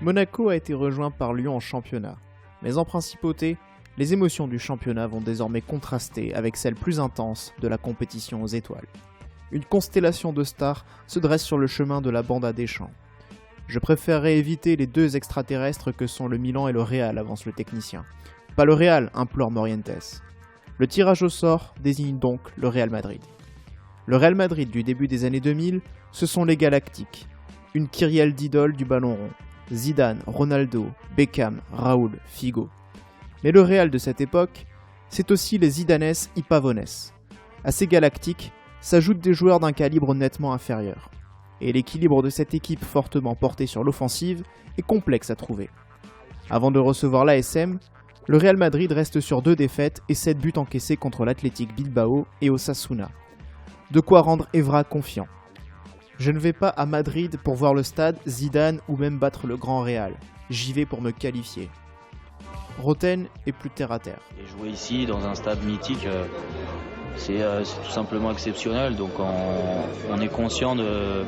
Monaco a été rejoint par Lyon en championnat, mais en principauté, les émotions du championnat vont désormais contraster avec celles plus intenses de la compétition aux étoiles. Une constellation de stars se dresse sur le chemin de la bande à Deschamps. Je préférerais éviter les deux extraterrestres que sont le Milan et le Real, avance le technicien. Pas le Real, implore Morientes. Le tirage au sort désigne donc le Real Madrid. Le Real Madrid du début des années 2000, ce sont les Galactiques, une kyrielle d'idoles du ballon rond. Zidane, Ronaldo, Beckham, Raoul, Figo. Mais le Real de cette époque, c'est aussi les Zidanes y Pavones. À ces Galactiques s'ajoutent des joueurs d'un calibre nettement inférieur. Et l'équilibre de cette équipe fortement portée sur l'offensive est complexe à trouver. Avant de recevoir l'ASM, le Real Madrid reste sur 2 défaites et 7 buts encaissés contre l'Athletic Bilbao et Osasuna. De quoi rendre Evra confiant. Je ne vais pas à Madrid pour voir le stade, Zidane ou même battre le Grand Real. J'y vais pour me qualifier. Roten est plus terre à terre. Et jouer ici dans un stade mythique, c'est tout simplement exceptionnel. Donc on est conscient de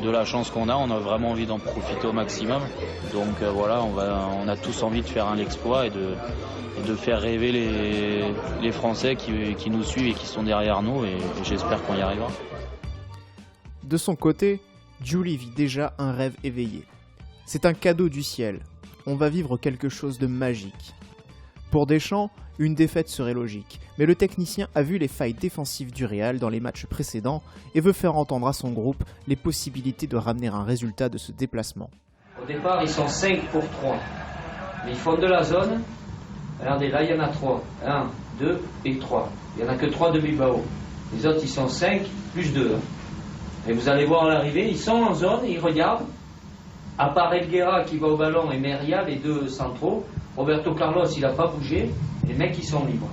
la chance qu'on a. On a vraiment envie d'en profiter au maximum. Donc voilà, on a tous envie de faire l'exploit et de faire rêver les Français qui nous suivent et qui sont derrière nous. Et j'espère qu'on y arrivera. De son côté, Giuli vit déjà un rêve éveillé. C'est un cadeau du ciel. On va vivre quelque chose de magique. Pour Deschamps, une défaite serait logique, mais le technicien a vu les failles défensives du Real dans les matchs précédents et veut faire entendre à son groupe les possibilités de ramener un résultat de ce déplacement. Au départ, ils sont 5 pour 3. Mais ils font de la zone. Regardez, là, il y en a 3. 1, 2 et 3. Il n'y en a que 3 de Bilbao. Les autres, ils sont 5 plus 2. Et vous allez voir à l'arrivée, ils sont en zone et ils regardent. À part Elguera qui va au ballon et Meria, les 2 centraux, Roberto Carlos, il n'a pas bougé. Les mecs, ils sont libres.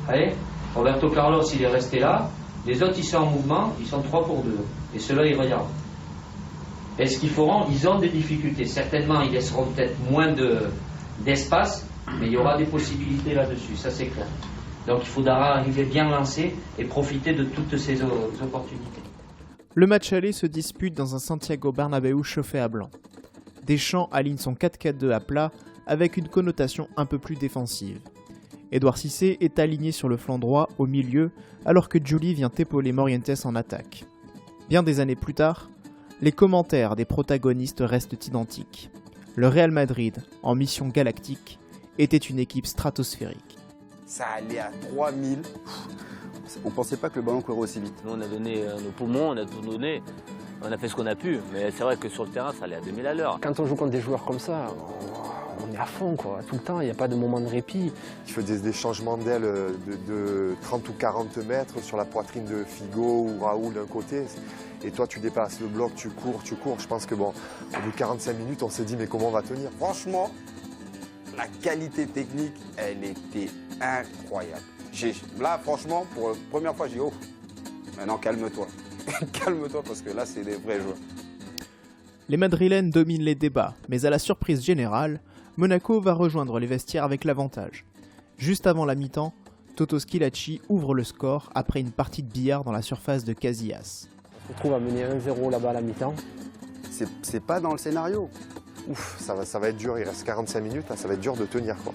Allez, Roberto Carlos, il est resté là. Les autres, ils sont en mouvement. Ils sont 3 pour 2. Et ceux-là, ils regardent. Et ce qu'ils feront, ils ont des difficultés. Certainement, ils laisseront peut-être moins d'espace, mais il y aura des possibilités là-dessus. Ça, c'est clair. Donc il faudra arriver bien lancé et profiter de toutes ces opportunités. Le match aller se dispute dans un Santiago Bernabéu chauffé à blanc. Deschamps aligne son 4-4-2 à plat avec une connotation un peu plus défensive. Édouard Cissé est aligné sur le flanc droit au milieu alors que Giuli vient épauler Morientes en attaque. Bien des années plus tard, les commentaires des protagonistes restent identiques. Le Real Madrid, en mission galactique, était une équipe stratosphérique. Ça allait à 3000. On pensait pas que le ballon courait aussi vite. Nous, on a donné nos poumons, on a tout donné. On a fait ce qu'on a pu. Mais c'est vrai que sur le terrain, ça allait à 2000 à l'heure. Quand on joue contre des joueurs comme ça, on est à fond, quoi. Tout le temps, il n'y a pas de moment de répit. Tu fais des changements d'aile de 30 ou 40 mètres sur la poitrine de Figo ou Raoul d'un côté. Et toi, tu dépasses le bloc, tu cours. Je pense que bon, au bout de 45 minutes, on s'est dit, mais comment on va tenir? Franchement, la qualité technique, elle était incroyable. Là, franchement, pour la première fois, j'ai dit, oh, maintenant calme-toi. Calme-toi parce que là, c'est des vrais joueurs. Les Madrilènes dominent les débats, mais à la surprise générale, Monaco va rejoindre les vestiaires avec l'avantage. Juste avant la mi-temps, Toto Schillaci ouvre le score après une partie de billard dans la surface de Casillas. On se retrouve à mener 1-0 là-bas à la mi-temps. C'est pas dans le scénario. Ouf, ça va être dur, il reste 45 minutes, là, ça va être dur de tenir, quoi.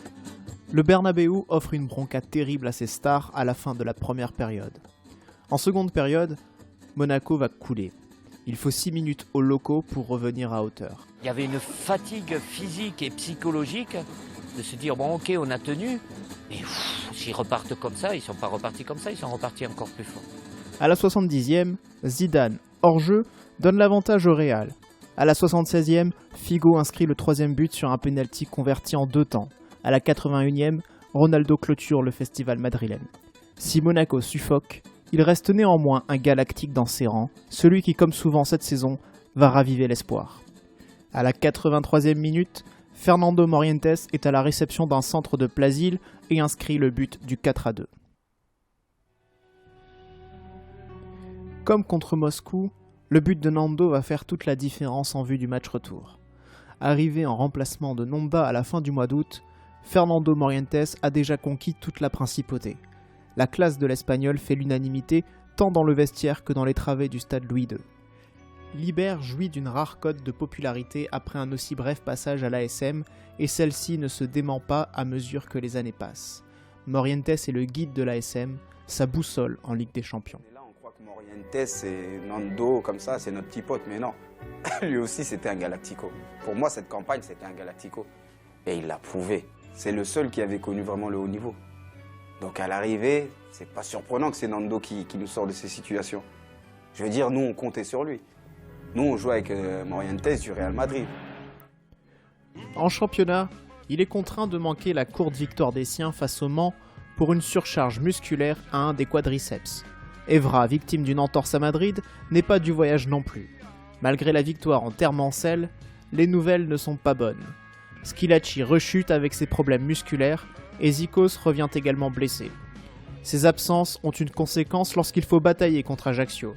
Le Bernabéu offre une bronca terrible à ses stars à la fin de la première période. En seconde période, Monaco va couler. Il faut 6 minutes aux locaux pour revenir à hauteur. Il y avait une fatigue physique et psychologique de se dire, bon ok, on a tenu, mais s'ils repartent comme ça, ils ne sont pas repartis comme ça, ils sont repartis encore plus fort. À la 70e, Zidane, hors jeu, donne l'avantage au Real. À la 76e, Figo inscrit le 3e but sur un penalty converti en 2 temps. À la 81e, Ronaldo clôture le festival madrilène. Si Monaco suffoque, il reste néanmoins un galactique dans ses rangs, celui qui, comme souvent cette saison, va raviver l'espoir. À la 83e minute, Fernando Morientes est à la réception d'un centre de Plasil et inscrit le but du 4-2. Comme contre Moscou, le but de Nando va faire toute la différence en vue du match retour. Arrivé en remplacement de Nonda à la fin du mois d'août, Fernando Morientes a déjà conquis toute la principauté. La classe de l'Espagnol fait l'unanimité tant dans le vestiaire que dans les travées du stade Louis II. Libert jouit d'une rare cote de popularité après un aussi bref passage à l'ASM, et celle-ci ne se dément pas à mesure que les années passent. Morientes est le guide de l'ASM, sa boussole en Ligue des Champions. Et là, on croit que Morientes, c'est Nando, comme ça, c'est notre petit pote, mais non. Lui aussi, c'était un Galactico. Pour moi, cette campagne, c'était un Galactico. Et il l'a prouvé. C'est le seul qui avait connu vraiment le haut niveau. Donc à l'arrivée, c'est pas surprenant que c'est Nando qui nous sort de ces situations. Je veux dire, nous, on comptait sur lui. Nous, on jouait avec Morientes du Real Madrid. En championnat, il est contraint de manquer la courte victoire des siens face au Mans pour une surcharge musculaire à un des quadriceps. Evra, victime d'une entorse à Madrid, n'est pas du voyage non plus. Malgré la victoire en terre mancelle, les nouvelles ne sont pas bonnes. Schillaci rechute avec ses problèmes musculaires et Zikos revient également blessé. Ces absences ont une conséquence lorsqu'il faut batailler contre Ajaccio.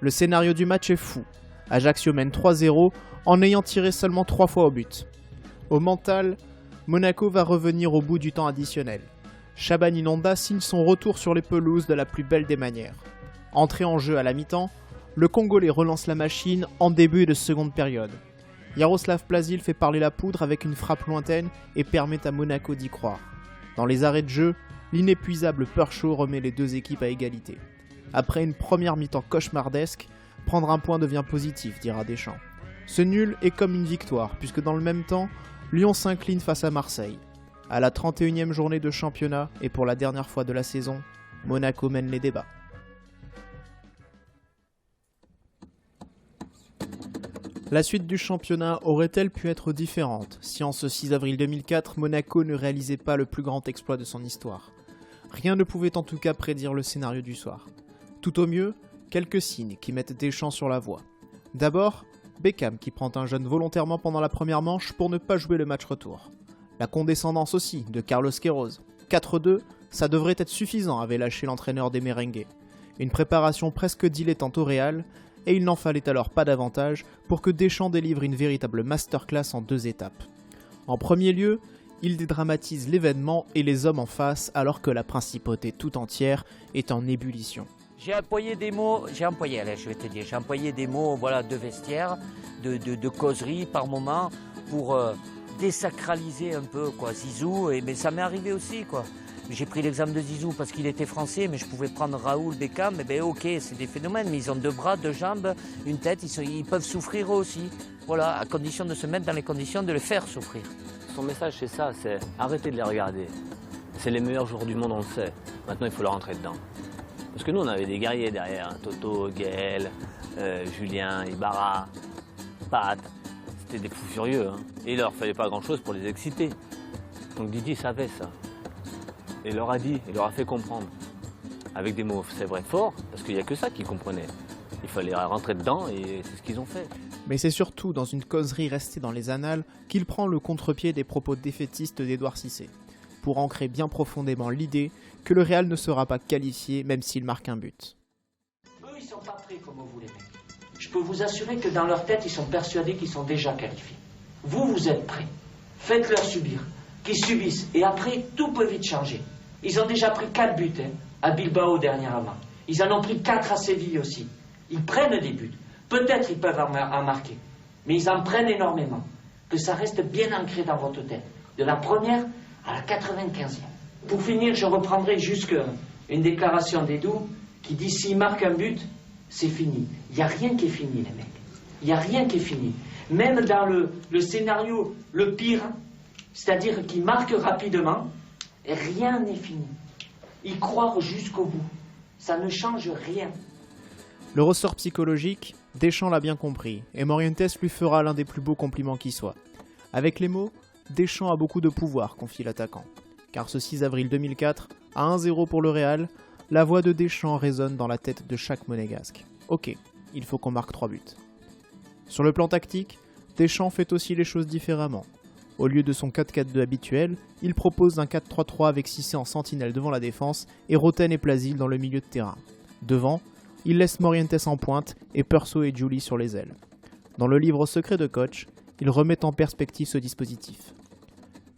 Le scénario du match est fou. Ajaccio mène 3-0 en ayant tiré seulement 3 fois au but. Au mental, Monaco va revenir au bout du temps additionnel. Shaban Inonda signe son retour sur les pelouses de la plus belle des manières. Entré en jeu à la mi-temps, le Congolais relance la machine en début de seconde période. Jaroslav Plazil fait parler la poudre avec une frappe lointaine et permet à Monaco d'y croire. Dans les arrêts de jeu, l'inépuisable Perchaud remet les deux équipes à égalité. Après une première mi-temps cauchemardesque, prendre un point devient positif, dira Deschamps. Ce nul est comme une victoire, puisque dans le même temps, Lyon s'incline face à Marseille. À la 31e journée de championnat, et pour la dernière fois de la saison, Monaco mène les débats. La suite du championnat aurait-elle pu être différente si en ce 6 avril 2004, Monaco ne réalisait pas le plus grand exploit de son histoire? Rien ne pouvait en tout cas prédire le scénario du soir. Tout au mieux, quelques signes qui mettent Deschamps sur la voie. D'abord, Beckham qui prend un jeune volontairement pendant la première manche pour ne pas jouer le match retour. La condescendance aussi de Carlos Queiroz. 4-2, ça devrait être suffisant, avait lâché l'entraîneur des Merengues. Une préparation presque dilettante au Real, et il n'en fallait alors pas davantage pour que Deschamps délivre une véritable masterclass en 2 étapes. En premier lieu, il dédramatise l'événement et les hommes en face alors que la principauté tout entière est en ébullition. J'ai employé des mots, j'ai employé des mots voilà, de vestiaire, de causerie par moment pour désacraliser un peu quoi, Zizou, mais ça m'est arrivé aussi quoi. J'ai pris l'exemple de Zizou parce qu'il était français, mais je pouvais prendre Raoul, Beckham, et ok, c'est des phénomènes, mais ils ont 2 bras, 2 jambes, une tête, ils peuvent souffrir eux aussi. Voilà, à condition de se mettre dans les conditions de les faire souffrir. Son message, c'est ça, c'est arrêtez de les regarder. C'est les meilleurs joueurs du monde, on le sait. Maintenant, il faut leur rentrer dedans. Parce que nous, on avait des guerriers derrière, hein. Toto, Gaël, Julien, Ibarra, Pat. C'était des fous furieux. Hein. Et il leur fallait pas grand-chose pour les exciter. Donc Didier savait ça. Et il leur a dit, il leur a fait comprendre. Avec des mots, c'est vrai, forts, parce qu'il n'y a que ça qu'ils comprenaient. Il fallait rentrer dedans et c'est ce qu'ils ont fait. Mais c'est surtout dans une causerie restée dans les annales qu'il prend le contre-pied des propos défaitistes d'Édouard Cissé, pour ancrer bien profondément l'idée que le Real ne sera pas qualifié même s'il marque un but. Eux, ils sont pas prêts comme vous les mecs. Je peux vous assurer que dans leur tête, ils sont persuadés qu'ils sont déjà qualifiés. Vous, vous êtes prêts. Faites-leur subir, qu'ils subissent, et après, tout peut vite changer. Ils ont déjà pris 4 buts à Bilbao dernièrement. Ils en ont pris 4 à Séville aussi. Ils prennent des buts. Peut-être ils peuvent en marquer, mais ils en prennent énormément. Que ça reste bien ancré dans votre tête. De la première à la 95e. Pour finir, je reprendrai juste une déclaration d'Edou qui dit s'il marque un but, c'est fini. Il n'y a rien qui est fini, les mecs. Il n'y a rien qui est fini. Même dans le scénario le pire, c'est-à-dire qu'il marque rapidement, rien n'est fini. Y croire jusqu'au bout. Ça ne change rien. Le ressort psychologique, Deschamps l'a bien compris, et Morientes lui fera l'un des plus beaux compliments qui soit. Avec les mots, Deschamps a beaucoup de pouvoir, confie l'attaquant. Car ce 6 avril 2004, à 1-0 pour le Real, la voix de Deschamps résonne dans la tête de chaque monégasque. Ok, il faut qu'on marque 3 buts. Sur le plan tactique, Deschamps fait aussi les choses différemment. Au lieu de son 4-4-2 habituel, il propose un 4-3-3 avec Cissé en sentinelle devant la défense et Roten et Plazil dans le milieu de terrain. Devant, il laisse Morientes en pointe et Perso et Giuli sur les ailes. Dans le livre Secret de coach, il remet en perspective ce dispositif.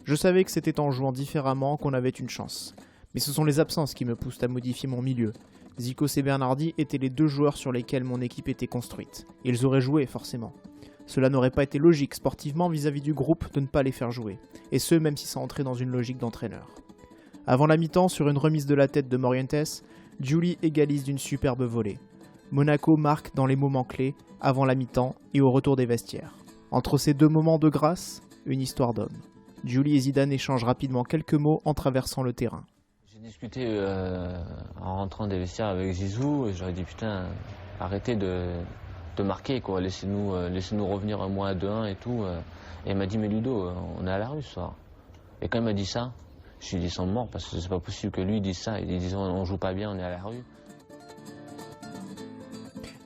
Je savais que c'était en jouant différemment qu'on avait une chance, mais ce sont les absences qui me poussent à modifier mon milieu, Zico et Bernardi étaient les deux joueurs sur lesquels mon équipe était construite. Ils auraient joué, forcément. Cela n'aurait pas été logique sportivement vis-à-vis du groupe de ne pas les faire jouer, et ce même si ça entrait dans une logique d'entraîneur. Avant la mi-temps, sur une remise de la tête de Morientes, Giuli égalise d'une superbe volée. Monaco marque dans les moments clés, avant la mi-temps et au retour des vestiaires. Entre ces deux moments de grâce, une histoire d'homme. Giuli et Zidane échangent rapidement quelques mots en traversant le terrain. J'ai discuté en rentrant des vestiaires avec Zizou et j'aurais dit putain, arrêtez de marquer quoi, laissez-nous revenir un mois à 2-1 et tout. Et il m'a dit mais Ludo, on est à la rue ce soir. Et quand il m'a dit ça, je lui ai dit sans mort parce que c'est pas possible que lui dise ça. Il disait on joue pas bien, on est à la rue.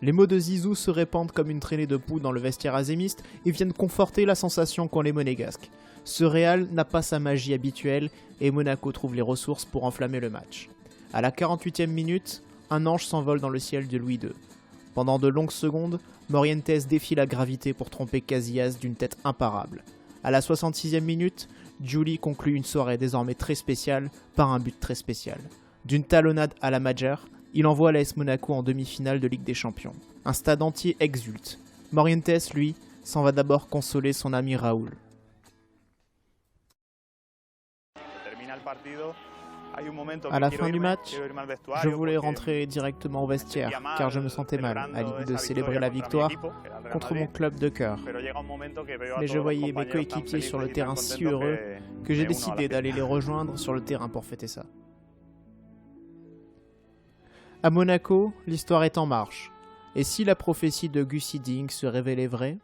Les mots de Zizou se répandent comme une traînée de poux dans le vestiaire azémiste et viennent conforter la sensation qu'ont les Monégasques. Ce Real n'a pas sa magie habituelle et Monaco trouve les ressources pour enflammer le match. À la 48e minute, un ange s'envole dans le ciel de Louis II. Pendant de longues secondes, Morientes défie la gravité pour tromper Casillas d'une tête imparable. À la 66e minute, Giuli conclut une soirée désormais très spéciale par un but très spécial. D'une talonnade à la Majer, il envoie l'AS Monaco en demi-finale de Ligue des Champions. Un stade entier exulte. Morientes, lui, s'en va d'abord consoler son ami Raúl. À la fin du match, je voulais rentrer directement au vestiaire car je me sentais mal à l'idée de célébrer la victoire contre mon club de cœur. Mais je voyais mes coéquipiers sur le terrain si heureux que j'ai décidé d'aller les rejoindre sur le terrain pour fêter ça. À Monaco, l'histoire est en marche. Et si la prophétie de Gus Hiddink se révélait vraie,